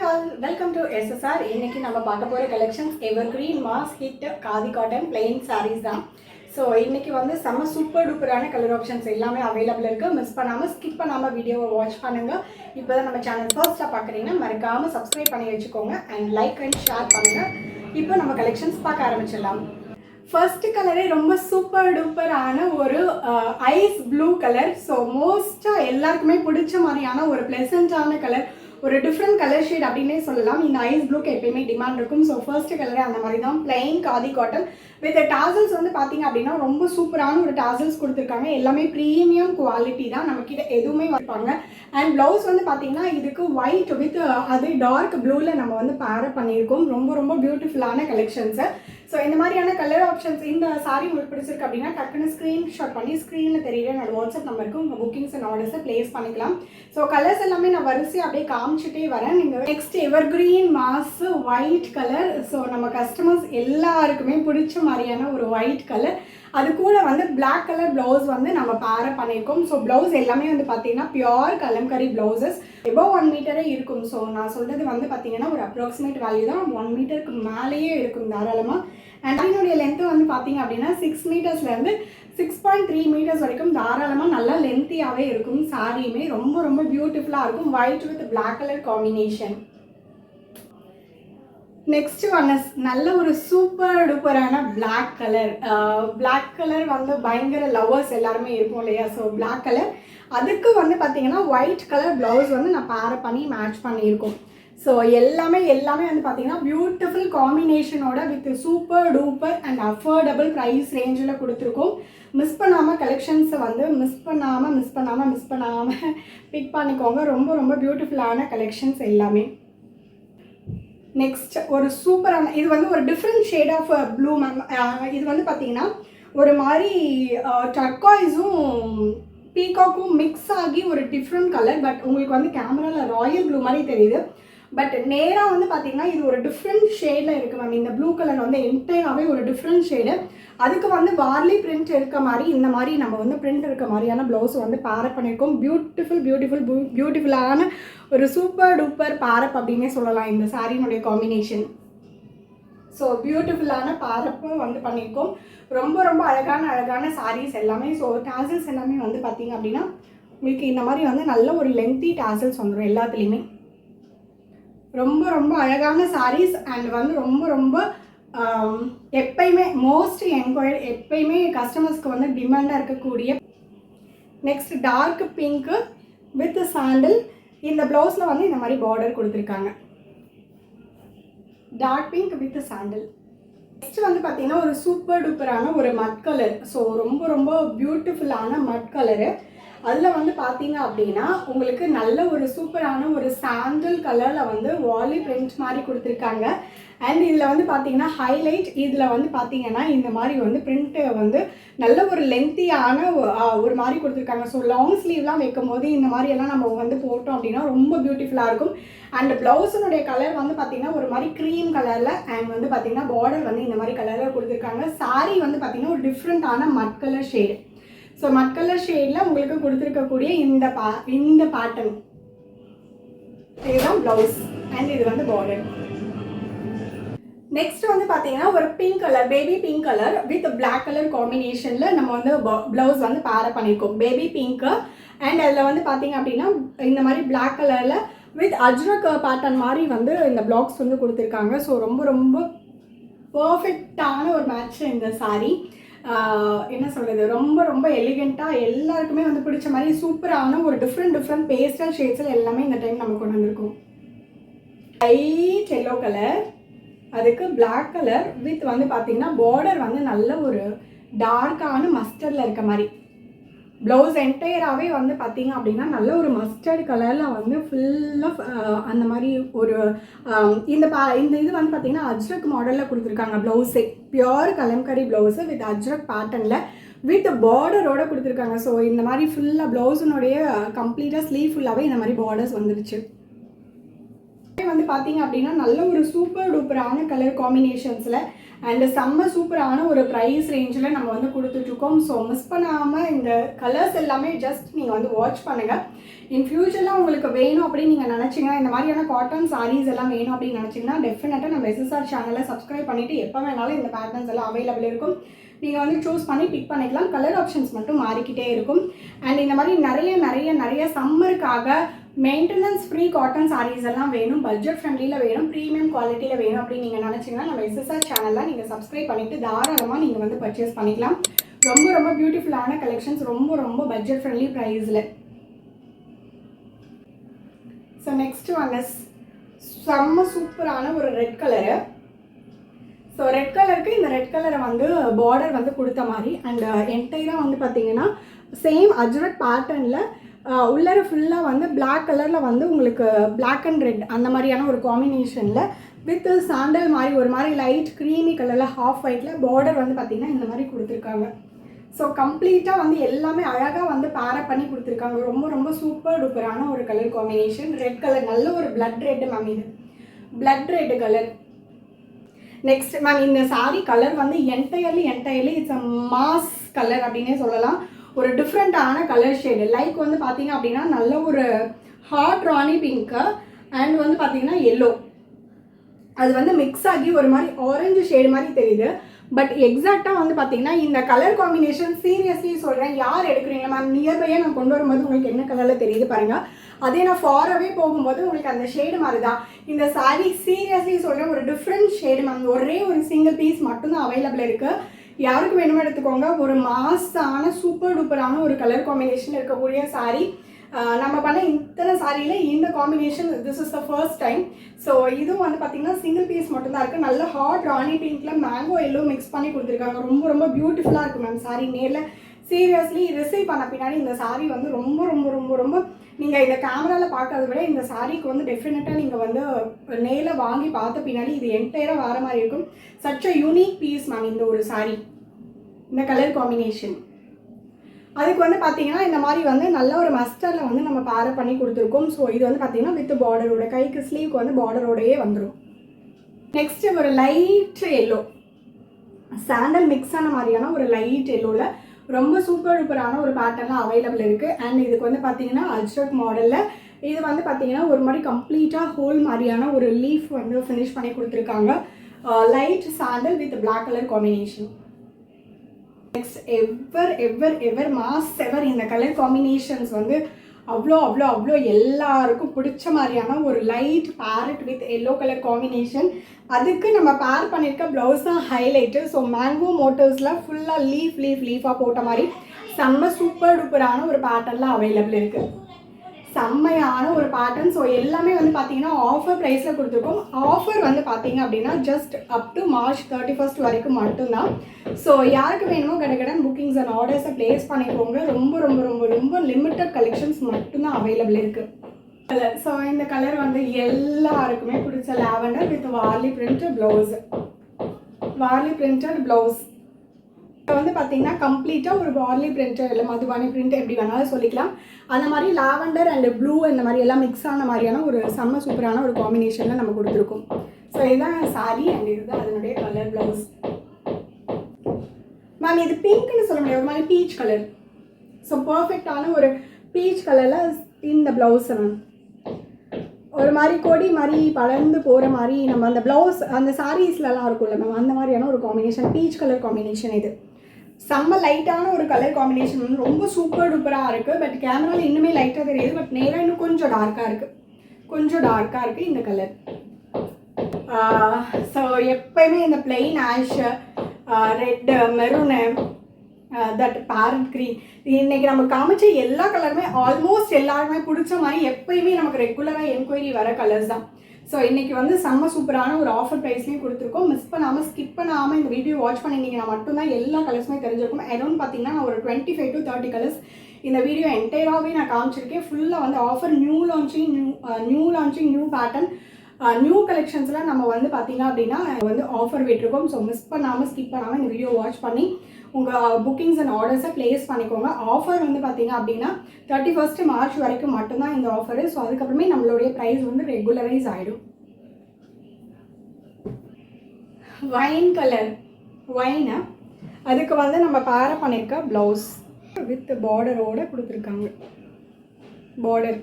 all, welcome to SSR. இன்னைக்கு நம்ம பார்க்க போற collections evergreen mass hit khadi cotton plain sarees தான். ஸோ இன்னைக்கு வந்து செம்ம சூப்பர் டூப்பரான கலர் ஆப்ஷன்ஸ் எல்லாமே அவைலபிள் இருக்குது. மிஸ் பண்ணாமல் ஸ்கிப் பண்ணாமல் வீடியோவை வாட்ச் பண்ணுங்கள். இப்போ தான் நம்ம சேனல் ஃபர்ஸ்ட்டாக பார்க்குறீங்கன்னா மறக்காமல் சப்ஸ்கிரைப் பண்ணி வச்சுக்கோங்க அண்ட் லைக் அண்ட் ஷேர் பண்ணுங்கள். இப்போ நம்ம கலெக்ஷன்ஸ் பார்க்க ஆரம்பிச்சிடலாம். ஃபர்ஸ்ட் கலரே ரொம்ப சூப்பர் டூப்பரான ஒரு ஐஸ் ப்ளூ கலர். ஸோ மோஸ்ட்டாக எல்லாருக்குமே பிடிச்ச மாதிரியான ஒரு ப்ளசண்ட்டான கலர், ஒரு டிஃப்ரெண்ட் கலர் ஷேட் அப்படின்னே சொல்லலாம். இந்த ஐஸ் ப்ளூக்கு எப்பயுமே டிமாண்ட் இருக்கும். ஸோ ஃபர்ஸ்ட் கலரே அந்த மாதிரி தான், plain khadi cotton with tassels வந்து பார்த்தீங்க அப்படின்னா ரொம்ப சூப்பரான ஒரு டாசல்ஸ் கொடுத்துருக்காங்க. எல்லாமே ப்ரீமியம் குவாலிட்டி தான், நம்மக்கிட்ட எதுவுமே வைப்பாங்க. அண்ட் ப்ளவுஸ் வந்து பார்த்தீங்கன்னா இதுக்கு ஒயிட் வித் அது டார்க் ப்ளூவில் நம்ம வந்து பேரப் பண்ணியிருக்கோம். ரொம்ப ரொம்ப பியூட்டிஃபுல்லான கலெக்ஷன்ஸு. ஸோ இந்த மாதிரியான கலர் ஆப்ஷன்ஸ் இந்த சாரி உங்களுக்கு பிடிச்சிருக்கு அப்படின்னா டக்குன்னு ஸ்க்ரீன்ஷாட் பண்ணி ஸ்க்ரீனில் தெரியுற என்னோட வாட்ஸ்அப் நம்பருக்கு உங்கள் புக்கிங்ஸ் அண்ட் ஆர்டர்ஸை ப்ளேஸ் பண்ணிக்கலாம். ஸோ கலர்ஸ் எல்லாமே நான் வரிசை அப்படியே காமிச்சிட்டே வரேன். நீங்கள் next evergreen mass white colour. So நம்ம கஸ்டமர்ஸ் எல்லாருக்குமே பிடிச்ச மாதிரியான ஒரு ஒயிட் கலர். அது கூட வந்து பிளாக் கலர் ப்ளவுஸ் வந்து நம்ம பேரப் பண்ணியிருக்கோம். ஸோ ப்ளவுஸ் எல்லாமே வந்து பார்த்தீங்கன்னா பியோர் கலம்கரி ப்ளவுசஸ், எபோவ் 1 மீட்டரே இருக்கும். ஸோ நான் சொல்கிறது வந்து பார்த்தீங்கன்னா ஒரு அப்ராக்சிமேட் வேல்யூ தான், 1 மீட்டருக்கு மேலேயே இருக்கும் தாராளமாக. அண்ட் அதனுடைய லென்த்து வந்து பார்த்தீங்க அப்படின்னா 6 மீட்டர்ஸ்லேருந்து 6.3 மீட்டர்ஸ் வரைக்கும் தாராளமாக நல்லா லென்த்தியாகவே இருக்கும். சாரியுமே ரொம்ப ரொம்ப பியூட்டிஃபுல்லாக இருக்கும், white with black colour combination. Next one is நல்ல ஒரு சூப்பர் டூப்பரான பிளாக் கலர். பிளாக் கலர் வந்து பயங்கர லவ்வர்ஸ் எல்லாருமே இருப்போம் இல்லையா? ஸோ பிளாக் கலர், அதுக்கு வந்து பார்த்தீங்கன்னா ஒயிட் கலர் ப்ளவுஸ் வந்து நான் பேரப் பண்ணி மேட்ச் பண்ணியிருக்கோம். ஸோ எல்லாமே வந்து பார்த்தீங்கன்னா பியூட்டிஃபுல் காம்பினேஷனோட with super duper and affordable price ரேஞ்சில் கொடுத்துருக்கோம். மிஸ் பண்ணாமல் கலெக்ஷன்ஸை வந்து மிஸ் பண்ணாமல் பிக் பண்ணிக்கோங்க. ரொம்ப ரொம்ப பியூட்டிஃபுல்லான கலெக்ஷன்ஸ் எல்லாமே. நெக்ஸ்ட் ஒரு சூப்பரான, இது வந்து ஒரு different shade of blue ma'am. இது வந்து பார்த்தீங்கன்னா ஒரு மாதிரி டர்காய்ஸும் பீகாக்கும் மிக்ஸ் ஆகி ஒரு டிஃப்ரெண்ட் கலர். பட் உங்களுக்கு வந்து கேமராவில் ராயல் ப்ளூ மாதிரி தெரியுது, பட் நேராக வந்து பார்த்தீங்கன்னா இது ஒரு டிஃப்ரெண்ட் ஷேடில் இருக்குது மேம். இந்த ப்ளூ கலர் வந்து என்டையராகவே ஒரு டிஃப்ரெண்ட் ஷேடு. அதுக்கு வந்து வார்லி பிரிண்ட் இருக்க மாதிரி இந்த மாதிரி நம்ம வந்து பிரிண்ட் இருக்க மாதிரியான ப்ளவுஸ் வந்து பேரப் பண்ணியிருக்கோம். பியூட்டிஃபுல்லான ஒரு சூப்பர் டூப்பர் பேரப் அப்படின்னே சொல்லலாம் இந்த சாரியினுடைய காம்பினேஷன். ஸோ பியூட்டிஃபுல்லான பேரப்பு வந்து பண்ணியிருக்கோம். ரொம்ப ரொம்ப அழகான சாரீஸ் எல்லாமே. ஸோ டாசல்ஸ் எல்லாமே வந்து பார்த்தீங்க அப்படின்னா உங்களுக்கு இந்த மாதிரி வந்து நல்ல ஒரு லென்த்தி டாசல்ஸ் வந்துடும் எல்லாத்துலேயுமே. ரொம்ப ரொம்ப அழகான சாரீஸ் அண்ட் வந்து ரொம்ப எப்பயுமே மோஸ்ட் என்கொயர்ட், எப்பயுமே கஸ்டமர்ஸ்க்கு வந்து டிமாண்டாக இருக்கக்கூடிய. Next dark pink with sandal. இந்த ப்ளவுஸில் வந்து இந்த மாதிரி பார்டர் கொடுத்துருக்காங்க, dark pink with sandal. Next வந்து பார்த்தீங்கன்னா ஒரு சூப்பர் டூப்பரான ஒரு மட் கலர். ஸோ ரொம்ப பியூட்டிஃபுல்லான மட் கலரு. அதில் வந்து பார்த்தீங்க அப்படின்னா உங்களுக்கு நல்ல ஒரு சூப்பரான ஒரு சாண்டில் கலரில் வந்து வாலி பிரிண்ட் மாதிரி கொடுத்துருக்காங்க. அண்ட் இதில் வந்து பார்த்தீங்கன்னா ஹைலைட், இதில் வந்து பார்த்தீங்கன்னா இந்த மாதிரி வந்து பிரிண்ட்டு வந்து நல்ல ஒரு லென்த்தியான ஒரு மாதிரி கொடுத்துருக்காங்க. ஸோ லாங் ஸ்லீவ்லாம் வைக்கும் போது இந்த மாதிரியெல்லாம் நம்ம வந்து போட்டோம் அப்படின்னா ரொம்ப பியூட்டிஃபுல்லாக இருக்கும். அண்ட் ப்ளவுஸினுடைய கலர் வந்து பார்த்தீங்கன்னா ஒரு மாதிரி க்ரீம் கலரில் அண்ட் வந்து பார்த்தீங்கன்னா பார்டர் வந்து இந்த மாதிரி கலரில் கொடுத்துருக்காங்க. சாரீ வந்து பார்த்தீங்கன்னா ஒரு டிஃப்ரெண்ட்டான மட் கலர் ஷேடு. ஸோ மட் கலர் ஷேடில் உங்களுக்கு கொடுத்துருக்கக்கூடிய இந்த பேட்டர்ன், இதுதான் ப்ளவுஸ் அண்ட் இது வந்து பார்டர். நெக்ஸ்ட் வந்து பார்த்தீங்கன்னா ஒரு pink colour, baby pink colour with black colour காம்பினேஷனில் நம்ம வந்து ப்ளவுஸ் வந்து பேரப் பண்ணியிருக்கோம். பேபி பிங்க்கு அண்ட் அதில் வந்து பார்த்தீங்க அப்படின்னா இந்த மாதிரி பிளாக் கலரில் வித் அஜ்ரக் பேட்டர்ன் மாதிரி வந்து இந்த பிளாக்ஸ் வந்து கொடுத்துருக்காங்க. ஸோ ரொம்ப பர்ஃபெக்டான ஒரு மேட்ச் இந்த சாரீ. என்ன சொல்கிறது, ரொம்ப எலிகெண்ட்டாக எல்லாருக்குமே வந்து பிடிச்ச மாதிரி சூப்பரான ஒரு டிஃப்ரெண்ட் பேஸ்டல் ஷேட்ஸில் எல்லாமே இந்த டைம் நம்ம கொண்டு வந்திருக்கோம். லைட் எல்லோ கலர், அதுக்கு பிளாக் கலர் வித் வந்து பார்த்தீங்கன்னா பார்டர் வந்து நல்ல ஒரு டார்க்கான மஸ்டர்டில் இருக்க மாதிரி. ப்ளவுஸ் என்டையராகவே வந்து பார்த்தீங்க அப்படின்னா நல்ல ஒரு மஸ்டர்ட் கலரில் வந்து ஃபுல்லாக அந்த மாதிரி ஒரு இந்த இது வந்து பார்த்தீங்கன்னா அஜ்ரக் மாடலில் கொடுத்துருக்காங்க. ப்ளவுஸே pure Kalamkari blouse with Ajrakh பேட்டர்னில் வித் பார்டரோட கொடுத்துருக்காங்க. ஸோ இந்த மாதிரி ஃபுல்லாக ப்ளவுஸினுடைய கம்ப்ளீட்டாக ஸ்லீவ் ஃபுல்லாகவே இந்த மாதிரி பார்டர்ஸ் வந்துருச்சு. வந்து பார்த்தீங்க அப்படின்னா நல்ல ஒரு சூப்பர் டூப்பரான கலர் காம்பினேஷன்ஸில் அண்ட் செம்ம சூப்பரான ஒரு ப்ரைஸ் ரேஞ்சில் நம்ம வந்து கொடுத்துட்ருக்கோம். ஸோ மிஸ் பண்ணாமல் இந்த கலர்ஸ் எல்லாமே ஜஸ்ட் நீங்கள் வந்து வாட்ச் பண்ணுங்கள். இன் ஃபியூச்சரில் உங்களுக்கு வேணும் அப்படின்னு நீங்கள் நினச்சிங்கன்னா, இந்த மாதிரியான காட்டன் சாரீஸ் எல்லாம் வேணும் அப்படின்னு நினச்சிங்கன்னா டெஃபினட்டாக நம்ம எஸ்எஸ்ஆர் சேனலை சப்ஸ்கிரைப் பண்ணிவிட்டு எப்போ வேணாலும் இந்த பேட்டர்ன்ஸ் எல்லாம் அவைலபிள் இருக்கும். நீங்கள் வந்து சூஸ் பண்ணி பிக் பண்ணிக்கலாம். கலர் ஆப்ஷன்ஸ் மட்டும் மாறிக்கிட்டே இருக்கும். அண்ட் இந்த மாதிரி நிறைய சம்மருக்காக மெயின்டெனன்ஸ் ஃப்ரீ காட்டன் சாரீஸ் எல்லாம் வேணும், பட்ஜெட் ஃப்ரெண்ட்லியில் வேணும், ப்ரீமியம் குவாலிட்டியில் வேணும் அப்படின்னு நீங்கள் நினச்சிங்கன்னா நம்ம எஸ்எஸ்ஆர் சேனலில் நீங்கள் சப்ஸ்கிரைப் பண்ணிவிட்டு தாராளமாக நீங்கள் வந்து பர்ச்சேஸ் பண்ணிக்கலாம். ரொம்ப பியூட்டிஃபுல்லான கலெக்ஷன்ஸ், ரொம்ப பட்ஜெட் ஃப்ரெண்ட்லி ப்ரைஸில். ஸோ நெக்ஸ்ட் ஒன் இஸ் செம்ம சூப்பரான ஒரு ரெட் கலரு. ஸோ ரெட் கலருக்கு இந்த ரெட் கலரை வந்து பார்டர் வந்து கொடுத்த மாதிரி அண்ட் என்டையராக வந்து பார்த்தீங்கன்னா சேம் அஜ்ரக் பேட்டர்னில் உள்ளர ஃபுல்லாக வந்து பிளாக் கலரில் வந்து உங்களுக்கு பிளாக் அண்ட் ரெட் அந்த மாதிரியான ஒரு காம்பினேஷனில் வித் சாண்டல் மாதிரி ஒரு மாதிரி லைட் க்ரீமி கலரில் ஹாஃப் ஒயிட்டில் பார்டர் வந்து பார்த்திங்கன்னா இந்த மாதிரி கொடுத்துருக்காங்க. ஸோ கம்ப்ளீட்டாக வந்து எல்லாமே அழகாக வந்து பேரப் பண்ணி கொடுத்துருக்காங்க. ரொம்ப சூப்பர் டூப்பரான ஒரு கலர் காம்பினேஷன். ரெட் கலர் நல்ல ஒரு பிளட் ரெட்டு மேம், இது blood red colour. Next ma'am இந்த சாரீ கலர் வந்து entirely it's a mass colour அப்படின்னே சொல்லலாம். ஒரு டிஃப்ரெண்ட்டான கலர் ஷேடு லைக் வந்து பார்த்தீங்க அப்படின்னா நல்ல ஒரு ஹாட் ராணி பிங்க்கு அண்ட் வந்து பார்த்தீங்கன்னா எல்லோ, அது வந்து மிக்ஸ் ஆகி ஒரு மாதிரி ஆரஞ்சு ஷேடு மாதிரி தெரியுது. பட் எக்ஸாக்டாக வந்து பார்த்தீங்கன்னா இந்த கலர் காம்பினேஷன் சீரியஸ்லி சொல்கிறேன், யார் எடுக்கிறீங்க மேம் நியர்பையாக நான் கொண்டு வரும்போது உங்களுக்கு என்ன கலரில் தெரியுது பாருங்கள். அதே நான் ஃபாராகவே போகும்போது உங்களுக்கு அந்த ஷேடு மாதிரி தான். இந்த சாரீ சீரியஸ்லி சொல்கிறேன் ஒரு டிஃப்ரெண்ட் ஷேடு மேம். ஒரே ஒரு சிங்கிள் பீஸ் மட்டும்தான் அவைலபிள் இருக்குது. யாருக்கு வேணுமோ எடுத்துக்கோங்க. ஒரு மாஸான சூப்பர் டூப்பரான ஒரு கலர் காம்பினேஷன் இருக்கக்கூடிய சாரீ. நம்ம பண்ண இத்தனை சாரியில் இந்த combination this is the first time. So இதுவும் வந்து பார்த்திங்கன்னா சிங்கிள் பீஸ் மட்டும்தான் இருக்குது. நல்ல ஹாட் ராணி பிங்க்கில் மேங்கோ எல்லோ மிக்ஸ் பண்ணி கொடுத்துருக்காங்க. ரொம்ப பியூட்டிஃபுல்லாக இருக்குது மேம் சாரீ. நேரில் சீரியஸ்லி ரிசீவ் பண்ண பின்னாடி இந்த சாரீ வந்து ரொம்ப நீங்கள் இந்த கேமராவில் பார்க்கறத விட இந்த சாரீக்கு வந்து டெஃபினட்டாக நீங்கள் வந்து நேரில் வாங்கி பார்த்த பின்னாடி இது என்டையராக வர மாதிரி இருக்கும். Such a unique piece ma'am இந்த ஒரு சாரீ, இந்த கலர் காம்பினேஷன். அதுக்கு வந்து பார்த்தீங்கன்னா இந்த மாதிரி வந்து நல்ல ஒரு மஸ்டரில் வந்து நம்ம பேரப் பண்ணி கொடுத்துருக்கோம். ஸோ இது வந்து பார்த்தீங்கன்னா வித் பார்டரோட கைக்கு ஸ்லீவ்க்கு வந்து பார்டரோடையே வந்துடும். நெக்ஸ்ட் ஒரு லைட் எல்லோ சாண்டல் மிக்ஸ் ஆன மாதிரியான ஒரு லைட் எல்லோவில் ரொம்ப சூப்பர் டூப்பரான ஒரு பேட்டர்லாம் அவைலபிள் இருக்குது. அண்ட் இதுக்கு வந்து பார்த்தீங்கன்னா அஜ்ரக் மாடலில் இது வந்து பார்த்தீங்கன்னா ஒரு மாதிரி கம்ப்ளீட்டாக ஹோல் மாதிரியான ஒரு லீஃப் வந்து ஃபினிஷ் பண்ணி கொடுத்துருக்காங்க. Light sandal with black colour combination. Next ever mass ever இந்த கலர் காம்பினேஷன்ஸ் வந்து அவ்வளோ எல்லாருக்கும் பிடிச்ச மாதிரியான ஒரு light parrot with yellow colour combination. அதுக்கு நம்ம பேர் பண்ணியிருக்க ப்ளவுஸ் தான் ஹைலைட்டு. ஸோ மேங்கோ மோட்டிவ்ஸில் ஃபுல்லாக லீஃபாக போட்ட மாதிரி செம்ம சூப்பர் டூப்பரான ஒரு பேட்டர்னில் அவைலபிள் இருக்குது. செம்மையான ஒரு பேட்டர்ன். ஸோ எல்லாமே வந்து பார்த்தீங்கன்னா ஆஃபர் ப்ரைஸில் கொடுத்துருக்கோம். ஆஃபர் வந்து பார்த்தீங்க அப்படின்னா ஜஸ்ட் அப் டு March 31 வரைக்கும் மட்டும்தான். ஸோ யாருக்கு வேணுமோ கடகடன் புக்கிங்ஸ் அண்ட் ஆர்டர்ஸை ப்ளேஸ் பண்ணிக்கோங்க. ரொம்ப லிமிட்டட் கலெக்ஷன்ஸ் மட்டும்தான் அவைலபிள் இருக்குது. கலர் ஸோ இந்த கலர் வந்து எல்லாருக்குமே பிடிச்ச lavender with Warli printed blouse. இப்போ வந்து பார்த்தீங்கன்னா கம்ப்ளீட்டாக ஒரு வார்லி பிரிண்டர் இல்லை மதுபானி பிரிண்ட் எப்படி வேணாலும் சொல்லிக்கலாம். அந்த மாதிரி லாவெண்டர் அண்ட் ப்ளூ இந்த மாதிரி எல்லாம் மிக்ஸ் ஆன மாதிரியான ஒரு செம்ம சூப்பரான ஒரு காம்பினேஷனில் நம்ம கொடுத்துருக்கோம். ஸோ இதுதான் சாரி அண்ட் இதுதான் அதனுடைய கலர் ப்ளவுஸ். மேம் இது பிங்க்னு சொல்ல முடியாது, ஒரு மாதிரி பீச் கலர். ஸோ பர்ஃபெக்டான ஒரு பீச் கலரில் இந்த ப்ளவுஸை மேம் ஒரு மாதிரி கொடி மாதிரி படர்ந்து போகிற மாதிரி நம்ம அந்த ப்ளவுஸ் அந்த சாரீஸ்லலாம் இருக்கும்ல மேம் அந்த மாதிரியான ஒரு காம்பினேஷன் பீச் கலர் காம்பினேஷன். இது செம்ம லைட்டான ஒரு கலர் காம்பினேஷன் வந்து ரொம்ப சூப்பர் டூப்பராக இருக்குது. பட் கேமராவில் இன்னுமே லைட்டாக தெரியுது, பட் நேராக இன்னும் கொஞ்சம் டார்க்காக இருக்குது இந்த கலர். ஸோ எப்போயுமே இந்த plain ash red maroon that farad green இன்றைக்கி நம்ம காமிச்ச எல்லா கலருமே ஆல்மோஸ்ட் எல்லாருமே பிடிச்ச மாதிரி எப்போயுமே நமக்கு ரெகுலராக என்கொயரி வர கலர்ஸ் தான். ஸோ இன்றைக்கி வந்து செம்ம சூப்பரான ஒரு ஆஃபர் ப்ரைஸ்லேயும் கொடுத்துருக்கோம். மிஸ் பண்ணாமல் ஸ்கிப் பண்ணாமல் இந்த வீடியோ வாட்ச் பண்ணியிருந்தீங்கன்னா மட்டும்தான் எல்லா கலர்ஸுமே தெரிஞ்சிருக்கும். அரௌண்ட் பார்த்தீங்கன்னா நான் ஒரு 25 to 30 கலர்ஸ் இந்த வீடியோ என்டையராகவே நான் காமிச்சிருக்கேன். ஃபுல்லாக வந்து offer new launching new pattern new கலெக்ஷன்ஸ்லாம் நம்ம வந்து பார்த்தீங்க அப்படின்னா வந்து ஆஃபர் விட்டுருக்கோம். ஸோ மிஸ் பண்ணாமல் ஸ்கிப் பண்ணாமல் இந்த வீடியோ வாட்ச் பண்ணி உங்கள் புக்கிங்ஸ் அண்ட் ஆர்டர்ஸை ப்ளேஸ் பண்ணிக்கோங்க. ஆஃபர் வந்து பார்த்தீங்க அப்படின்னா 31 March வரைக்கும் மட்டும்தான் இந்த ஆஃபரு. ஸோ அதுக்கப்புறமே நம்மளுடைய ப்ரைஸ் வந்து ரெகுலரைஸ் ஆகிடும். வைன் கலர் வைனை அதுக்கு வந்து நம்ம பேர பண்ணியிருக்க ப்ளவுஸ் வித் பார்டரோடு கொடுத்துருக்காங்க. பார்டர்.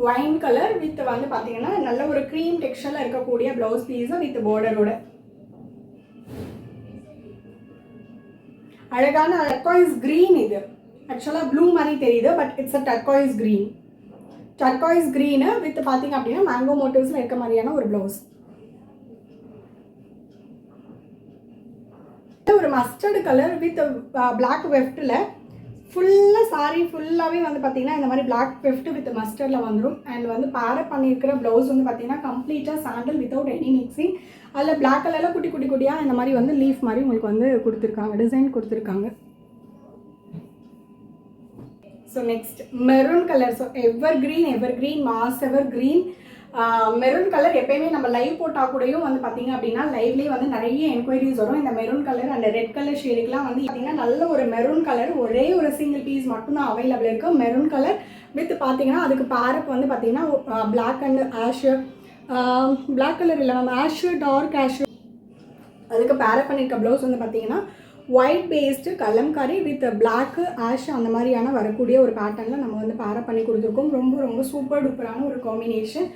ஒயின் கலர் வித் வந்து பார்த்தீங்கன்னா நல்ல ஒரு க்ரீம் டெக்ஸ்சரில் இருக்கக்கூடிய ப்ளவுஸ் பீஸும் வித் பார்டரோட அழகான டர்காய்ஸ் க்ரீன். இது ஆக்சுவலாக ப்ளூ மாதிரி தெரியுது, but it's a turquoise green. Turquoise green with பார்த்தீங்க அப்படின்னா மேங்கோ மோட்டிவ்ஸில் இருக்க மாதிரியான ஒரு ப்ளவுஸ். ஒரு மஸ்டர்டு கலர் வித் பிளாக் வெஃப்டில் ஃபுல்லாக சாரீ ஃபுல்லாகவே வந்து பார்த்திங்கன்னா இந்த மாதிரி பிளாக் வெஃப்ட் வித் மஸ்டர்டில் வந்துடும். அண்ட் வந்து பேரப் பண்ணியிருக்கிற ப்ளவுஸ் வந்து பார்த்திங்கன்னா கம்ப்ளீட்டாக சாண்டல் வித்தவுட் எனி மிக்சிங். அதில் பிளாக் கலரில் குட்டி குட்டி குட்டியாக இந்த மாதிரி வந்து லீஃப் மாதிரி உங்களுக்கு வந்து கொடுத்துருக்காங்க, டிசைன் கொடுத்துருக்காங்க. So next maroon colour. So evergreen mass evergreen maroon colour. எப்பயுமே நம்ம லைவ் போட்டால் கூடயும் வந்து பார்த்திங்க அப்படின்னா லைவ்லேயே வந்து நிறைய என்கொயரிஸ் வரும். இந்த maroon colour and red colour ஷேடுக்கெலாம் வந்து பார்த்திங்கன்னா நல்ல ஒரு மெரூன் கலர் ஒரே ஒரு சிங்கிள் பீஸ் மட்டும்தான் அவைலபிள் இருக்குது. மெரூன் கலர் வித் பார்த்திங்கன்னா அதுக்கு பேரப் வந்து பார்த்திங்கன்னா black and ash, black colour இல்லை மேம், ஆஷு டார்க் ஆஷு. அதுக்கு பேரப் பண்ணியிருக்க ப்ளவுஸ் வந்து பார்த்திங்கன்னா white based Kalamkari with black ash அந்த மாதிரியான வரக்கூடிய ஒரு பேட்டர்னில் நம்ம வந்து பேரப் பண்ணி கொடுத்துருக்கோம். ரொம்ப ரொம்ப சூப்பர் டூப்பரான ஒரு காம்பினேஷன்.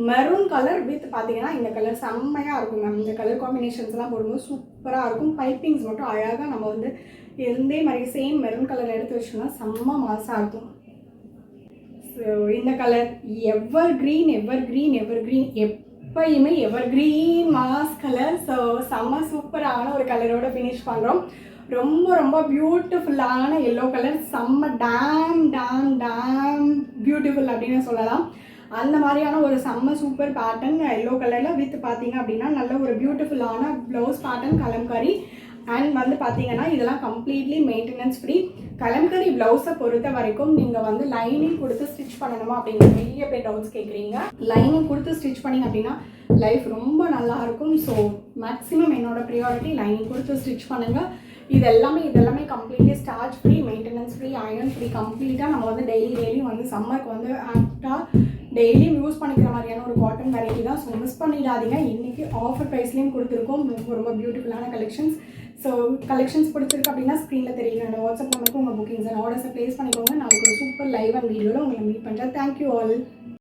மெரூன் கலர் வித் பார்த்தீங்கன்னா இந்த கலர் செம்மையாக இருக்கும் மேம். இந்த கலர் காம்பினேஷன்ஸ்லாம் போடும்போது சூப்பராக இருக்கும். பைப்பிங்ஸ் மட்டும் அழகாக நம்ம வந்து இதே மாதிரி சேம் மெரூன் கலர் எடுத்து வச்சோம்னா செம்ம மாசாக இருக்கும். ஸோ இந்த கலர் எவர் க்ரீன் எப்பயுமே எவர் க்ரீன் மாஸ் கலர். ஸோ செம்ம சூப்பரான ஒரு கலரோட ஃபினிஷ் பண்ணுறோம். ரொம்ப ரொம்ப பியூட்டிஃபுல்லான எல்லோ கலர், செம்ம டேம் பியூட்டிஃபுல் அப்படின்னு சொல்லலாம். அந்த மாதிரியான ஒரு செம்ம சூப்பர் பேட்டர்ன் எல்லோ கலரில் வித் பார்த்தீங்க அப்படின்னா நல்ல ஒரு பியூட்டிஃபுல்லான ப்ளவுஸ் பேட்டர்ன் கலம்காரி. அண்ட் வந்து பார்த்தீங்கன்னா இதெல்லாம் கம்ப்ளீட்லி மெயின்டெனன்ஸ் ஃப்ரீ. கலம்காரி ப்ளவுஸை பொறுத்த வரைக்கும் நீங்கள் வந்து லைனிங் கொடுத்து ஸ்டிச் பண்ணணுமா அப்படிங்கிற நிறைய பேர் டவுட்ஸ் கேட்குறீங்க. லைனிங் கொடுத்து ஸ்டிச் பண்ணிங்க அப்படின்னா லைஃப் ரொம்ப நல்லாயிருக்கும். ஸோ மேக்ஸிமம் என்னோடய ப்ரியாரிட்டி லைனிங் கொடுத்து ஸ்டிச் பண்ணுங்கள். இது எல்லாமே completely starch free, maintenance free, iron free. கம்ப்ளீட்டாக நம்ம வந்து டெய்லி வந்து சம்மருக்கு வந்து ஆக்டாக டெய்லியும் யூஸ் பண்ணிக்கிற மாதிரியான ஒரு காட்டன் வெரைட்டி தான். ஸோ மிஸ் பண்ணிடாதீங்க. இன்றைக்கி ஆஃபர் ப்ரைஸ்லேயும் கொடுத்துருக்கோம். ரொம்ப பியூட்டிஃபுல்லான கலெக்ஷன்ஸ். ஸோ கலெக்ஷன்ஸ் பிடிச்சிருக்கு அப்படின்னா ஸ்க்ரீனில் தெரியும் அந்த வாட்ஸ்அப் நம்பருக்கு உங்கள் புக்கிங்ஸ் அண்ட் ஆர்டர்ஸை ப்ளேஸ் பண்ணிக்கோங்க. நாளைக்கு ஒரு சூப்பர் லைவ் அண்ட் வீடியோவில் உங்களை மீட் பண்ணுறேன். Thank you all.